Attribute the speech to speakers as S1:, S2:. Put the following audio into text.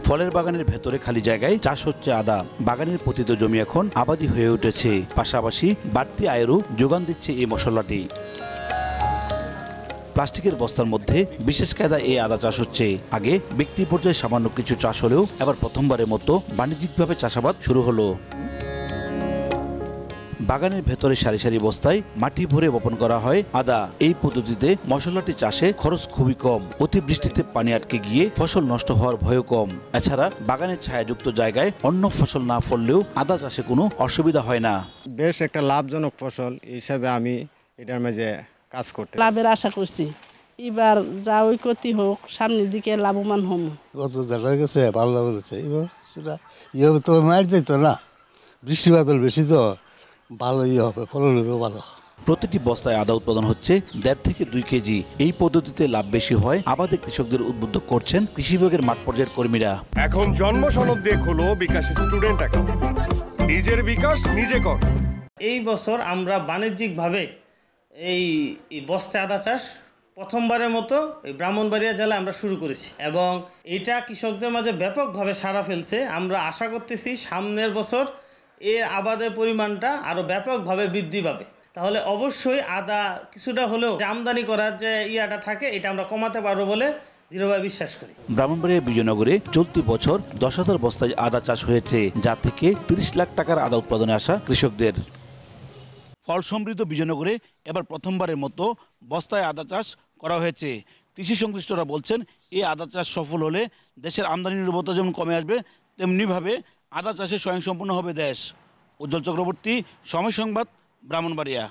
S1: ফলের বাগানের ভেতরে খালি জায়গায় চাষ হচ্ছে আদা। বাগানের পতিত জমি এখন আবাদি হয়ে উঠেছে, পাশাপাশি বাড়তি আয়েরও যোগান দিচ্ছে এই মশলাটি। প্লাস্টিকের বস্তার মধ্যে বিশেষ কায়দা এই আদা চাষ হচ্ছে। আগে ব্যক্তি পর্যায়ে সামান্য কিছু চাষ হলেও এবার প্রথমবারের মতো বাণিজ্যিকভাবে চাষাবাদ শুরু হলো। বাগানের ভেতরে সারি সারি বস্তায় মাটি ভরে বপন করা হয় আদা। এই পদ্ধতিতে মশলাটি চাষে খরচ খুবই কম, অতিবৃষ্টিতে পানি আটকে গিয়ে ফসল নষ্ট হওয়ার ভয়ও কম। এছাড়া বাগানের ছায়াযুক্ত জায়গায় অন্য ফসল না ফললেও আদা চাষে কোনো অসুবিধা হয় না।
S2: বেশ একটা লাভজনক ফসল হিসাবে আমি এটার মাঝে কাজ করতে
S3: লাভের আশা করছি। এবার যা ওই ক্ষতি হোক, সামনের দিকে লাভবান হম।
S4: গত দেখা গেছে ভালো বলেছে, এবার সেটা ইয়ে তো মার যাইতো না, বৃষ্টি বাদল বেশি তো ভালো হবে, ফলন হবে ভালো।
S1: প্রতিটি বস্তায় আদা উৎপাদন হচ্ছে 1.5 থেকে 2 কেজি। এই পদ্ধতিতে লাভ বেশি হয় আবাদে কৃষকদের উদ্বুদ্ধ করছেন কৃষি বিভাগের মাঠ পর্যায়ের কর্মীরা।
S5: এখন জন্ম সনদ দিয়ে খোলো বিকাশ স্টুডেন্ট অ্যাকাউন্ট, নিজের বিকাশ নিজে কর।
S6: এই বছর আমরা বাণিজ্যিকভাবে এই বস্তা আদা চাষ প্রথমবারের মতো এই ব্রাহ্মণবাড়িয়া জেলায় আমরা শুরু করেছি এবং এটা কৃষকদের মাঝে ব্যাপকভাবে সাড়া ফেলছে। আমরা আশা করতেছি সামনের বছর এই আবাদের পরিমাণটা আরও ব্যাপকভাবে বৃদ্ধি পাবে। তাহলে অবশ্যই আদা কিছুটা হলেও আমদানি করার যে ইয়াটা থাকে এটা আমরা কমাতে পারবো বলে দৃঢ়ভাবে বিশ্বাস করি।
S1: ব্রাহ্মণবাড়িয়া বিজয়নগরে চলতি বছর 10,000 বস্তায় আদা চাষ হয়েছে, যা থেকে 30 লাখ টাকার আদা উৎপাদনে আসা কৃষকদের। ফল সমৃদ্ধ বিজয়নগরে এবার প্রথমবারের মতো বস্তায় আদা চাষ করা হয়েছে। কৃষি সংশ্লিষ্টরা বলছেন এই আদা চাষ সফল হলে দেশের আমদানি নির্ভরতা যেমন কমে আসবে, তেমনিভাবে আদা চাষে স্বয়ংসম্পূর্ণ হবে দেশ। উজ্জ্বল চক্রবর্তী, সময় সংবাদ, ব্রাহ্মণবাড়িয়া।